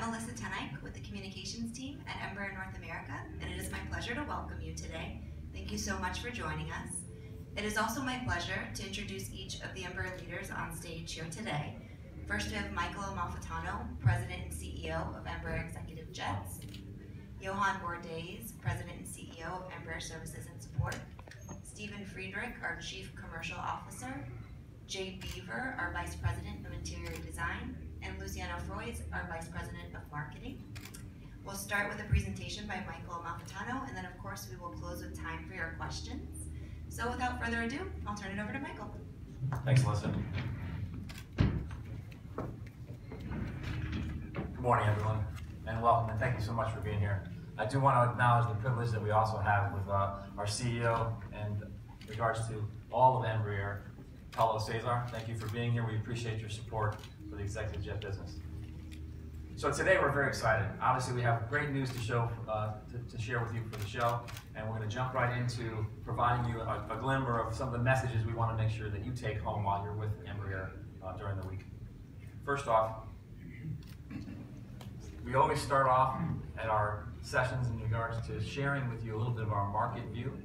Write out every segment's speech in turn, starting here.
I'm Alyssa Tenike with the communications team at Embraer North America, and it is my pleasure to welcome you today. Thank you so much for joining us. It is also my pleasure to introduce each of the Embraer leaders on stage here today. First, we have Michael Amalfitano, President and CEO of Embraer Executive Jets. Johan Bordays, President and CEO of Embraer Services and Support. Stephen Friedrich, our Chief Commercial Officer. Jay Beaver, our Vice President of Interior Design. And Luciano Freud, our Vice President of Marketing. We'll start with a presentation by Michael Amalfitano, and then of course we will close with time for your questions. So without further ado, I'll turn it over to Michael. Thanks, Alyssa. Good morning, everyone, and welcome, and thank you so much for being here. I do want to acknowledge the privilege that we also have with our CEO and in regards to all of Embraer, Paulo Cesar. Thank you for being here. We appreciate your support for the executive jet business. So today we're very excited. Obviously, we have great news to share with you for the show, and we're going to jump right into providing you a glimmer of some of the messages we want to make sure that you take home while you're with Embraer during the week. First off, we always start off at our sessions in regards to sharing with you a little bit of our market view,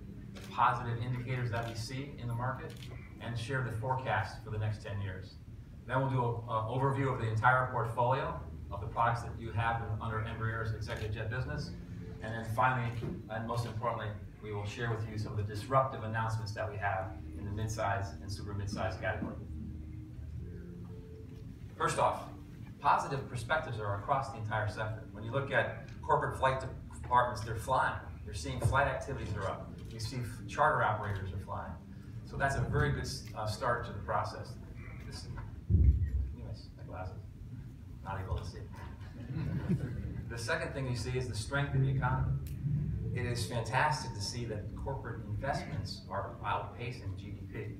positive indicators that we see in the market, and share the forecast for the next 10 years. Then we'll do an overview of the entire portfolio of the products that you have under Embraer's executive jet business. And then finally, and most importantly, we will share with you some of the disruptive announcements that we have in the midsize and super midsize category. First off, positive perspectives are across the entire sector. When you look at corporate flight departments, they're flying. They're seeing flight activities are up. You see charter operators are flying. So that's a very good start to the process. Anyways, my glasses, not able to see. The second thing you see is the strength of the economy. It is fantastic to see that corporate investments are outpacing GDP.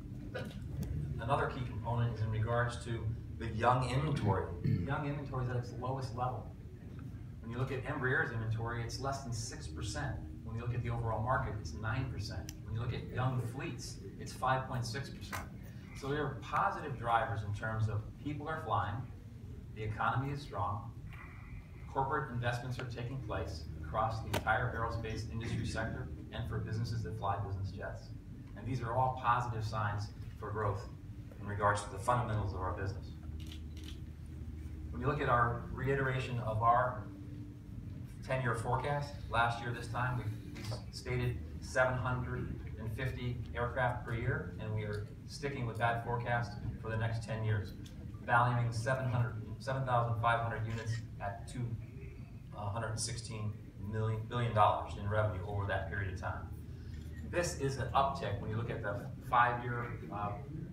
Another key component is in regards to the young inventory. Young inventory is at its lowest level. When you look at Embraer's inventory, it's less than 6%. When you look at the overall market, it's 9%. When you look at young fleets, it's 5.6%. So there are positive drivers in terms of people are flying, the economy is strong, corporate investments are taking place across the entire aerospace industry sector and for businesses that fly business jets. And these are all positive signs for growth in regards to the fundamentals of our business. When you look at our reiteration of our 10-year forecast, last year this time we stated 750 aircraft per year, and we are sticking with that forecast for the next 10 years, valuing 7,500 units at $216 billion in revenue over that period of time. This is an uptick when you look at the 5-year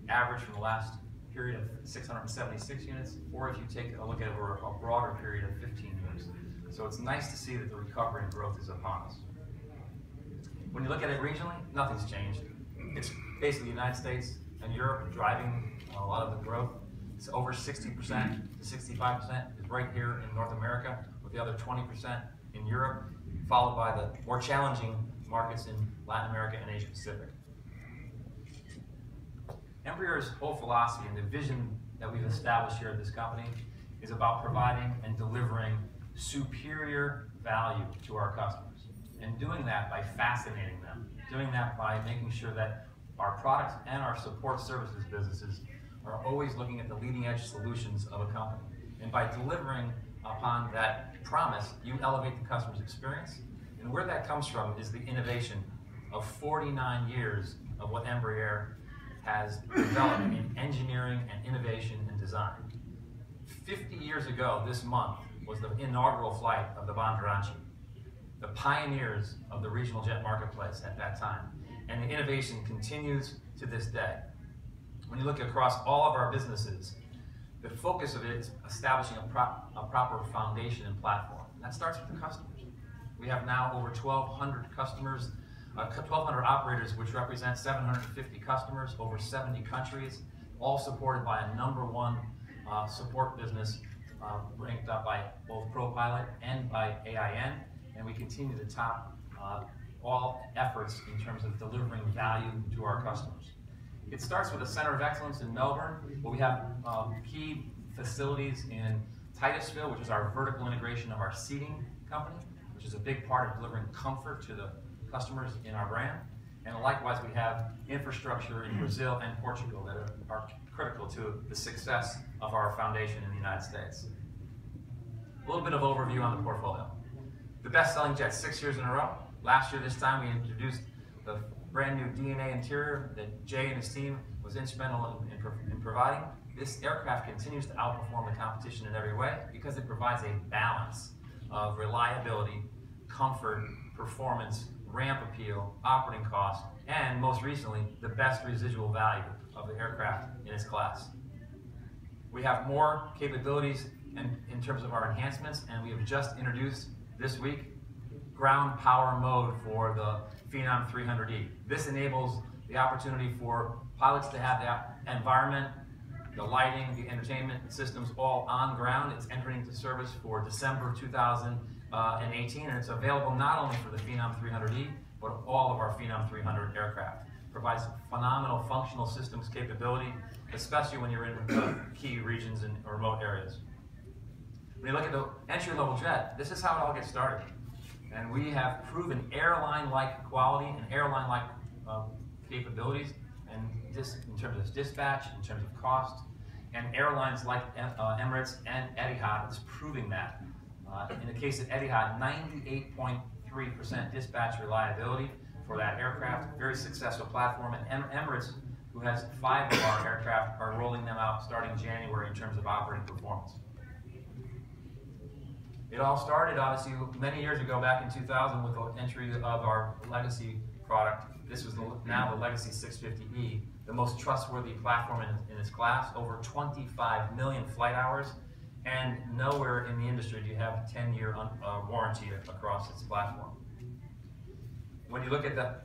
average from the last period of 676 units, or if you take a look at it over a broader period of 15 years. So it's nice to see that the recovery and growth is upon us. When you look at it regionally, nothing's changed. It's basically the United States and Europe driving a lot of the growth. It's over 60% to 65% is right here in North America, with the other 20% in Europe, followed by the more challenging markets in Latin America and Asia Pacific. Embraer's whole philosophy and the vision that we've established here at this company is about providing and delivering superior value to our customers. And doing that by fascinating them, doing that by making sure that our products and our support services businesses are always looking at the leading edge solutions of a company. And by delivering upon that promise, you elevate the customer's experience. And where that comes from is the innovation of 49 years of what Embraer has developed in engineering and innovation and design. 50 years ago this month was the inaugural flight of the Bandeirantes, the pioneers of the regional jet marketplace at that time. And the innovation continues to this day. When you look across all of our businesses, the focus of it is establishing a proper foundation and platform. And that starts with the customers. We have now over 1,200 customers, 1,200 operators, which represent 750 customers, over 70 countries, all supported by a #1 support business ranked up by both ProPilot and by AIN. And we continue to top all efforts in terms of delivering value to our customers. It starts with a center of excellence in Melbourne, where we have key facilities in Titusville, which is our vertical integration of our seating company, which is a big part of delivering comfort to the customers in our brand. And likewise, we have infrastructure in Brazil and Portugal that are critical to the success of our foundation in the United States. A little bit of overview on the portfolio. The best-selling jet 6 years in a row. Last year, this time, we introduced the brand new DNA interior that Jay and his team was instrumental in providing. This aircraft continues to outperform the competition in every way because it provides a balance of reliability, comfort, performance, ramp appeal, operating cost, and most recently, the best residual value of the aircraft in its class. We have more capabilities in terms of our enhancements, and we have just introduced this week ground power mode for the Phenom 300E. This enables the opportunity for pilots to have the environment, the lighting, the entertainment systems all on ground. It's entering into service for December 2018, and it's available not only for the Phenom 300E, but all of our Phenom 300 aircraft. Provides phenomenal functional systems capability, especially when you're in key regions and remote areas. When you look at the entry-level jet, this is how it all gets started. And we have proven airline-like quality and airline-like capabilities, and in terms of dispatch, in terms of cost, and airlines like Emirates and Etihad is proving that. In the case of Etihad, 98.3% dispatch reliability for that aircraft, very successful platform, and Emirates, who has 5 of our aircraft, are rolling them out starting January in terms of operating performance. It all started, obviously, many years ago, back in 2000, with the entry of our legacy product. This was now the Legacy 650E, the most trustworthy platform in its class, over 25 million flight hours, and nowhere in the industry do you have a 10-year warranty across its platform. When you look at the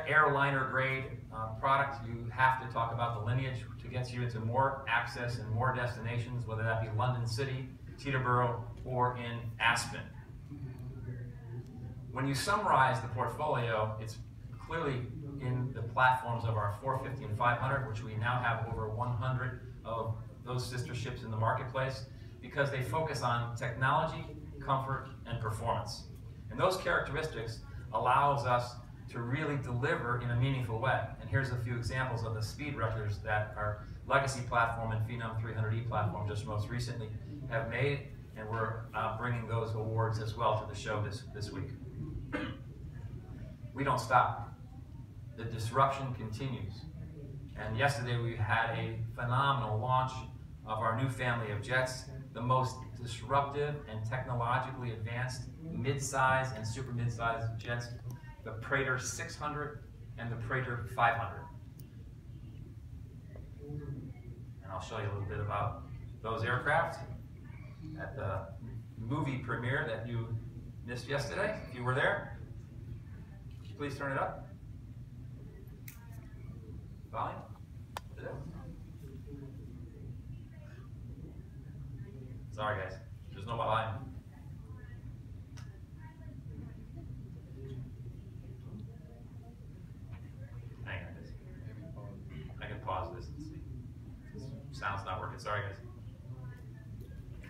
airliner grade product, you have to talk about the lineage to get you into more access and more destinations, whether that be London City, Teterboro, or in Aspen. When you summarize the portfolio, it's clearly in the platforms of our 450 and 500, which we now have over 100 of those sister ships in the marketplace, because they focus on technology, comfort, and performance. And those characteristics allows us to really deliver in a meaningful way. And here's a few examples of the speed records that our legacy platform and Phenom 300E platform just most recently have made, and we're bringing those awards as well to the show this week. We don't stop. The disruption continues. And yesterday we had a phenomenal launch of our new family of jets, the most disruptive and technologically advanced mid-size and super mid-size jets, the Praetor 600 and the Praetor 500. And I'll show you a little bit about those aircraft at the movie premiere that you missed yesterday. If you were there, please turn it up. Volume? Is it? Sorry guys, there's no volume. Hang on, I can pause this and see. This sound's not working. Sorry guys.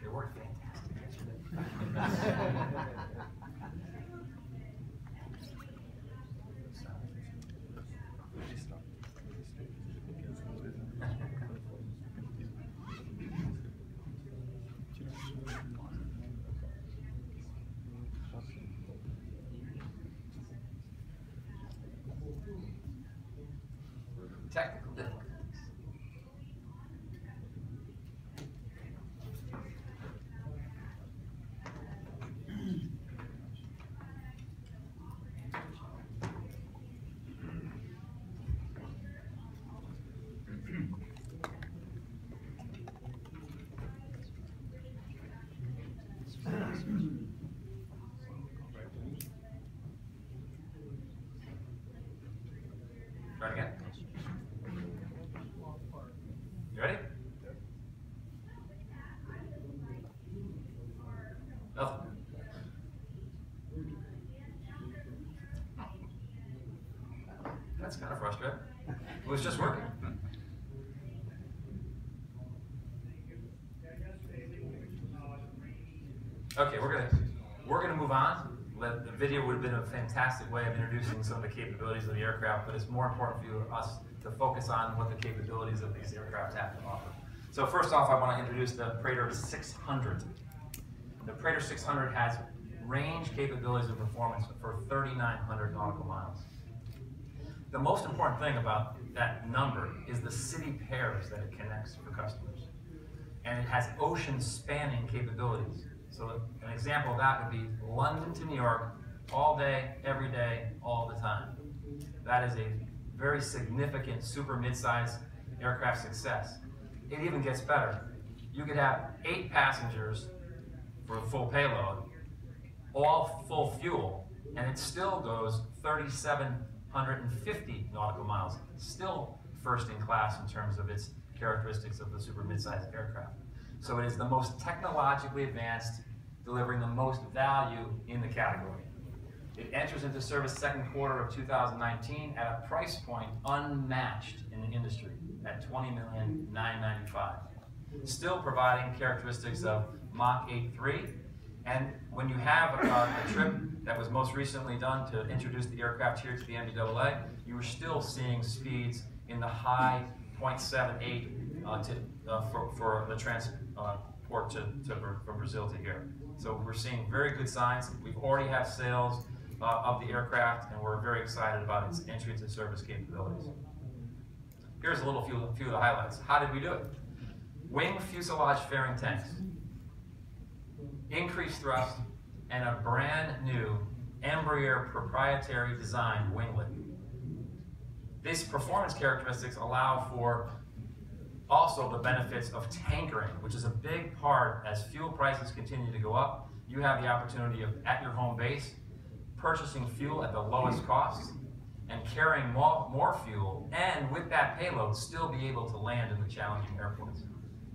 They worked fantastic. Technical difficulties. Try it again. You ready? Nothing. That's kind of frustrating. It was just working. Okay, we're gonna move on. The video would have been a fantastic way of introducing some of the capabilities of the aircraft, but it's more important for us to focus on what the capabilities of these aircraft have to offer. So first off, I want to introduce the Praetor 600. The Praetor 600 has range capabilities and performance for 3,900 nautical miles. The most important thing about that number is the city pairs that it connects for customers. And it has ocean-spanning capabilities. So an example of that would be London to New York, all day, every day, all the time. That is a very significant super mid-size aircraft success. It even gets better. You could have 8 passengers for a full payload, all full fuel, and it still goes 3,750 nautical miles. Still first in class in terms of its characteristics of the super mid-sized aircraft. So it is the most technologically advanced, delivering the most value in the category. It enters into service second quarter of 2019 at a price point unmatched in the industry at $20,995,000. Still providing characteristics of Mach 8.3. And when you have a trip that was most recently done to introduce the aircraft here to the NBAA, you were still seeing speeds in the high 0.78 for the transport from Brazil to here. So we're seeing very good signs. We've already had sales of the aircraft, and we're very excited about its entry into service capabilities. Here's a few of the highlights. How did we do it? Wing fuselage fairing tanks, increased thrust, and a brand new Embraer proprietary designed winglet. These performance characteristics allow for also the benefits of tankering, which is a big part as fuel prices continue to go up. You have the opportunity of, at your home base, purchasing fuel at the lowest cost and carrying more fuel, and with that payload, still be able to land in the challenging airports.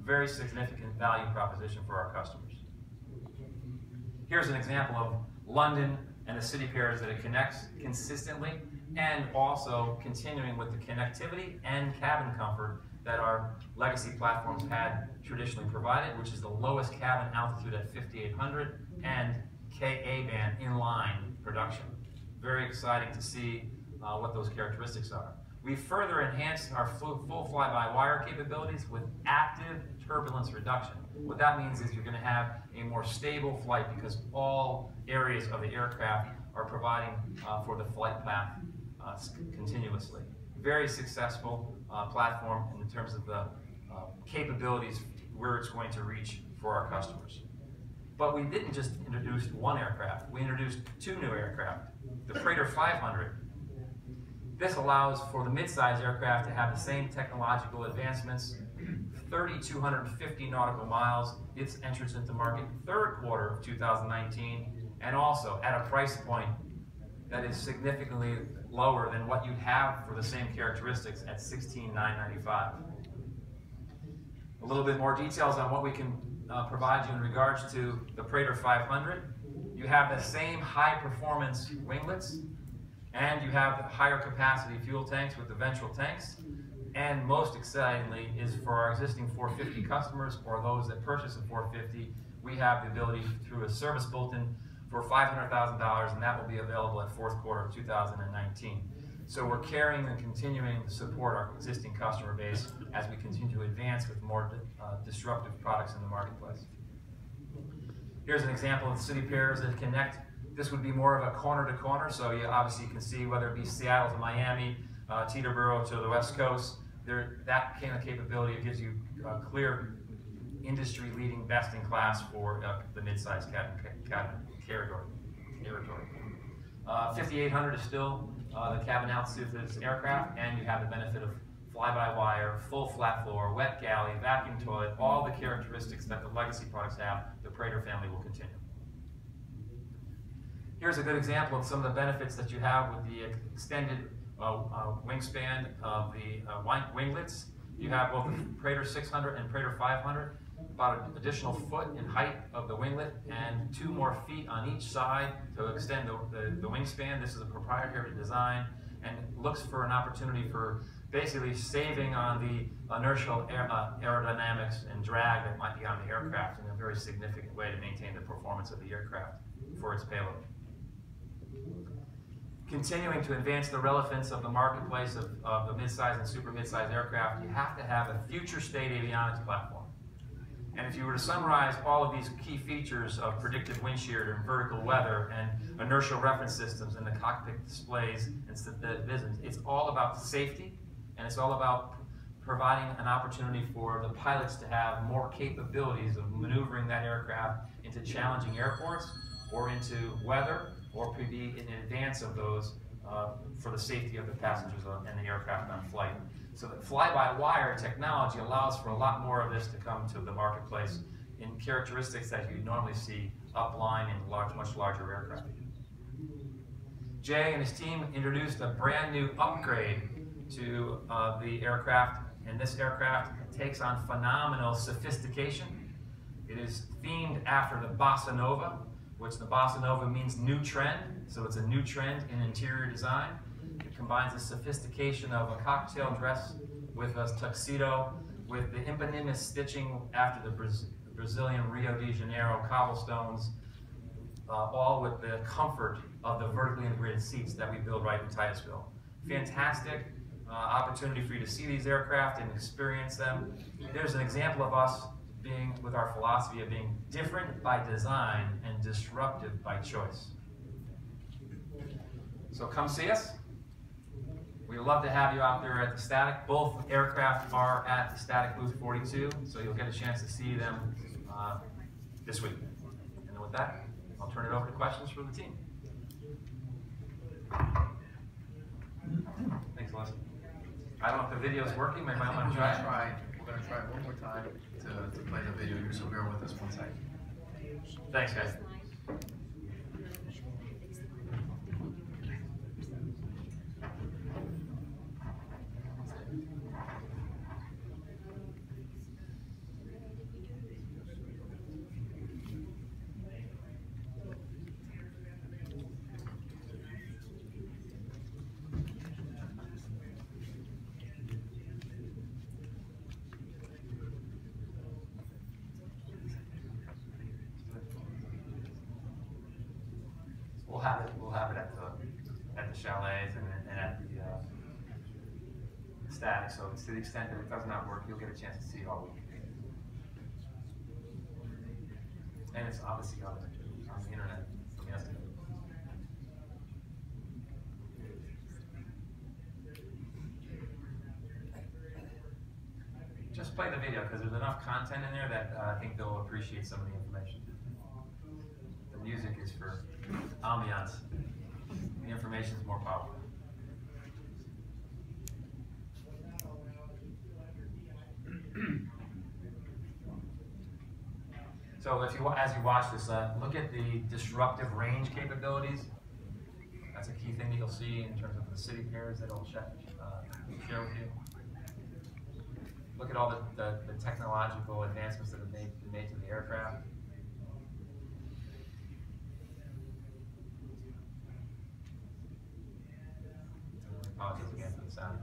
Very significant value proposition for our customers. Here's an example of London and the city pairs that it connects consistently, and also continuing with the connectivity and cabin comfort that our legacy platforms had traditionally provided, which is the lowest cabin altitude at 5,800 and Ka band inline production. Very exciting to see what those characteristics are. We further enhanced our full fly-by-wire capabilities with active turbulence reduction. What that means is you're going to have a more stable flight because all areas of the aircraft are providing for the flight path continuously. Very successful platform in terms of the capabilities where it's going to reach for our customers. But we didn't just introduce one aircraft. We introduced 2 new aircraft. The Praetor 500. This allows for the mid-size aircraft to have the same technological advancements, 3,250 nautical miles, its entrance into market third quarter of 2019, and also at a price point that is significantly lower than what you'd have for the same characteristics at $16,995. A little bit more details on what we can provide you in regards to the Praetor 500. You have the same high performance winglets, and you have the higher capacity fuel tanks with the ventral tanks. And most excitingly is for our existing 450 customers or those that purchase a 450, we have the ability through a service bulletin for $500,000, and that will be available at fourth quarter of 2019. So we're carrying and continuing to support our existing customer base as we continue to advance with more disruptive products in the marketplace. Here's an example of the city pairs that connect. This would be more of a corner to corner, so you obviously can see whether it be Seattle to Miami, Teterboro to the West Coast. That kind of capability gives you a clear industry-leading best-in-class for the mid-size cabin territory. 5,800 is still the cabin altitude for this aircraft, and you have the benefit of fly-by-wire, full flat floor, wet galley, vacuum toilet, all the characteristics that the legacy products have. The Praetor family will continue. Here's a good example of some of the benefits that you have with the extended wingspan of the winglets. You have both the Praetor 600 and Praetor 500, about an additional foot in height of the winglet and 2 more feet on each side to extend the wingspan. This is a proprietary design and looks for an opportunity for basically saving on the inertial aerodynamics and drag that might be on the aircraft in a very significant way to maintain the performance of the aircraft for its payload. Continuing to advance the relevance of the marketplace of the mid-size and super mid-size aircraft, you have to have a future state avionics platform. And if you were to summarize all of these key features of predictive wind shear and vertical weather and inertial reference systems and the cockpit displays and the business, it's all about safety, and it's all about providing an opportunity for the pilots to have more capabilities of maneuvering that aircraft into challenging airports or into weather, or to be in advance of those for the safety of the passengers and the aircraft on flight. So that fly-by-wire technology allows for a lot more of this to come to the marketplace in characteristics that you normally see upline in much larger aircraft. Jay and his team introduced a brand new upgrade to the aircraft, and this aircraft takes on phenomenal sophistication. It is themed after the Bossa Nova, which the Bossa Nova means new trend, so it's a new trend in interior design. It combines the sophistication of a cocktail dress with a tuxedo, with the eponymous stitching after the Brazilian Rio de Janeiro cobblestones, all with the comfort of the vertically integrated seats that we build right in Titusville. Fantastic opportunity for you to see these aircraft and experience them. There's an example of us being, with our philosophy of being different by design and disruptive by choice. So come see us. We'd love to have you out there at the Static. Both aircraft are at the Static booth 42, so you'll get a chance to see them this week. And with that, I'll turn it over to questions from the team. Thanks, Leslie. I don't know if the video is working. Maybe I want to try it. We're going to try it one more time to play the video here, so bear with us 1 second. Thanks, guys. We'll have it at the chalets and at the Static. So to the extent that it does not work, you'll get a chance to see it all week. And it's obviously on the internet from yesterday. Just play the video because there's enough content in there that I think they'll appreciate some of the information. The music is for ambiance. The information is more powerful. So as you watch this, look at the disruptive range capabilities. That's a key thing that you'll see in terms of the city pairs that it'll share with you. Look at all the technological advancements that have been made to the aircraft. Apologies again for the sound.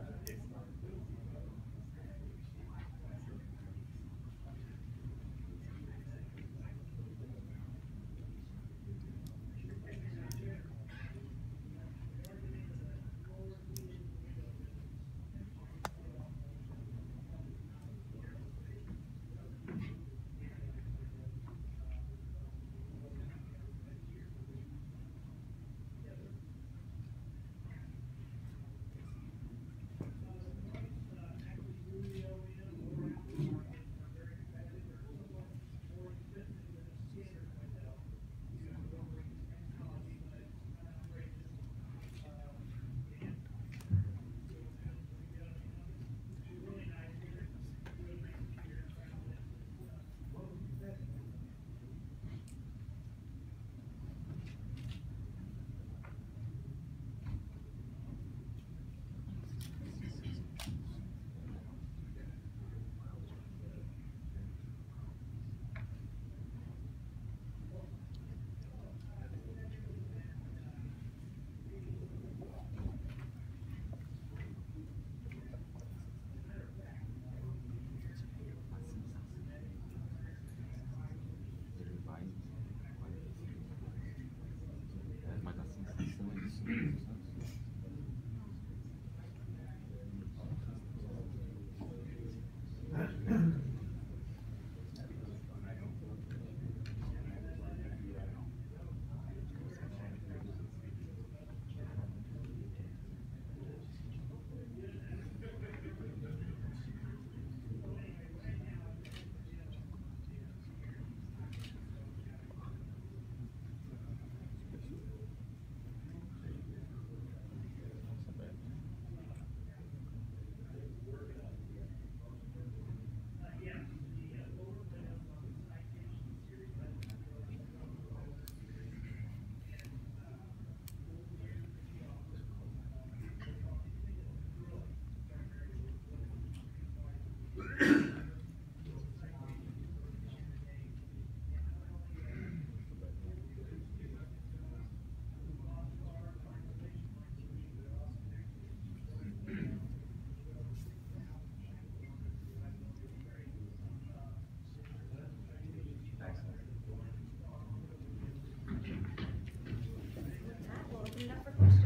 We'll open it up for questions.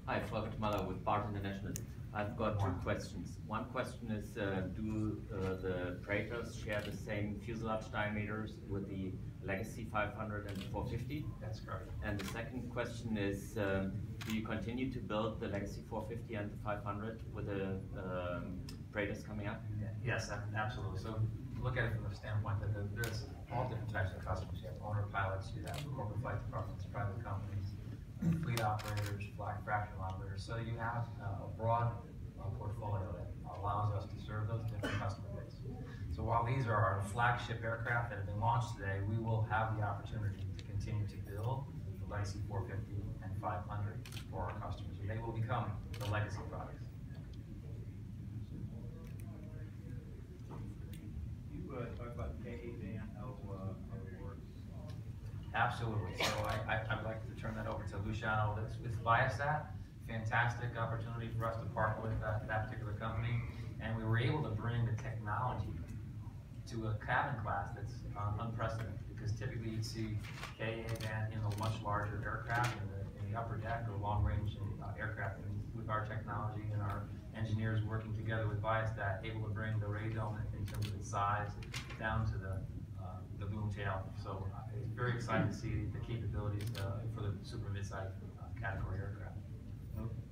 Hi, Volker Maller with BART International. I've got two questions. One question is, do the Praetors share the same fuselage diameters with the Legacy 500 and 450? That's correct. And the second question is, do you continue to build the Legacy 450 and the 500 with the Praetors coming up? Yes, absolutely. So look at it from the standpoint that there's all different types of customers. You have owner pilots, you have corporate flight departments, private companies, fleet operators, fractional operators. So you have a broad portfolio that allows us to serve those different customer base. So while these are our flagship aircraft that have been launched today, we will have the opportunity to continue to build the Legacy 450 and 500 for our customers. And they will become the legacy products. You talk about Ka-band, how it works. Absolutely. So I'd like to turn that over to Luciano. That's with Viasat. Fantastic opportunity for us to partner with that particular company. And we were able to bring the technology to a cabin class that's unprecedented, because typically you'd see Ka-band in a much larger aircraft in the upper deck or long-range aircraft. And with our technology and our engineers working together with Viasat, able to bring the radome in terms of its size down to the boom tail. So it's very exciting to see the capabilities for the super mid-size category aircraft.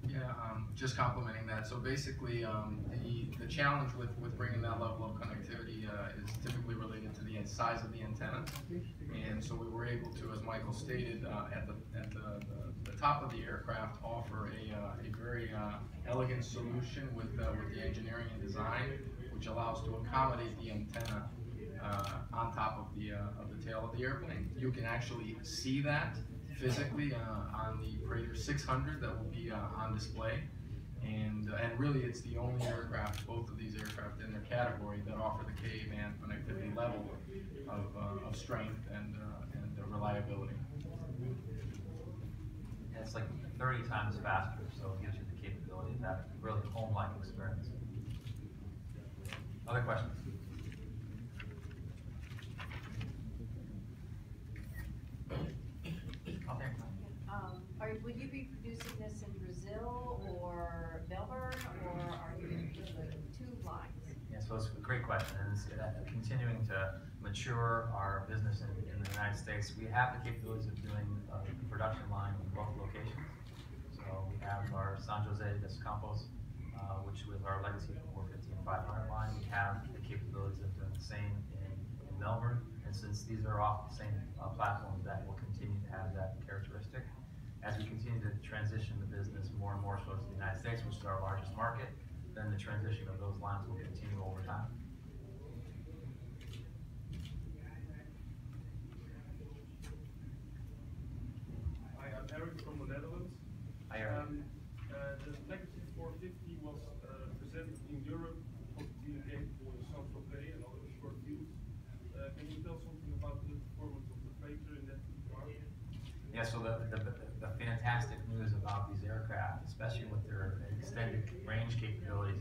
Yeah, just complementing that. So basically, the challenge with bringing that level of connectivity is typically related to the size of the antenna. And so we were able to, as Michael stated, at the top of the aircraft, offer a very elegant solution with the engineering and design, which allows to accommodate the antenna on top of the tail of the airplane. You can actually see that physically on the Praetor 600 that will be on display, and really it's the only aircraft, both of these aircraft in their category, that offer the Ka-band connectivity level of strength and reliability. And it's like 30 times faster, so it gives you the capability of that really home-like experience. Other questions? Would you be producing this in Brazil or Melbourne, or are you doing two lines? Yeah, so it's a great question, and it's continuing to mature our business in the United States. We have the capabilities of doing a production line in both locations. So we have our San Jose dos Campos, which with our Legacy 450 and 500 line, we have the capabilities of doing the same in Melbourne. And since these are off the same platform, that will continue to have that characteristic. As we continue to transition the business more and more towards the United States, which is our largest market, then the transition of those lines will continue over time. Hi, I'm Eric from the Netherlands. Hi, Eric. The Legacy 450 was presented in Europe for being capable in Saint-Tropez and other short deals. Can you tell something about the performance of the Praetor in that regard? Yeah, so the fantastic news about these aircraft, especially with their extended range capability,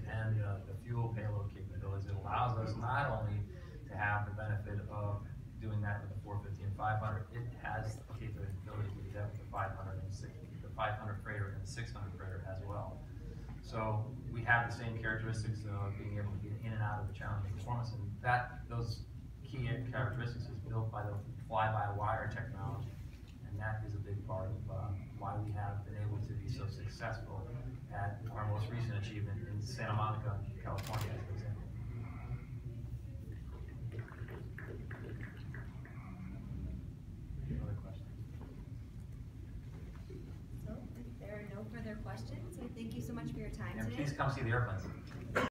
500 freighter and the 600 freighter as well. So we have the same characteristics of being able to get in and out of the challenging performance, and those key characteristics is built by the fly-by-wire technology, and that is a big part of why we have been able to be so successful at our most recent achievement in Santa Monica, California, as an example. Other questions? So if there are no further questions, I thank you so much for your time And today. please come see the airplanes.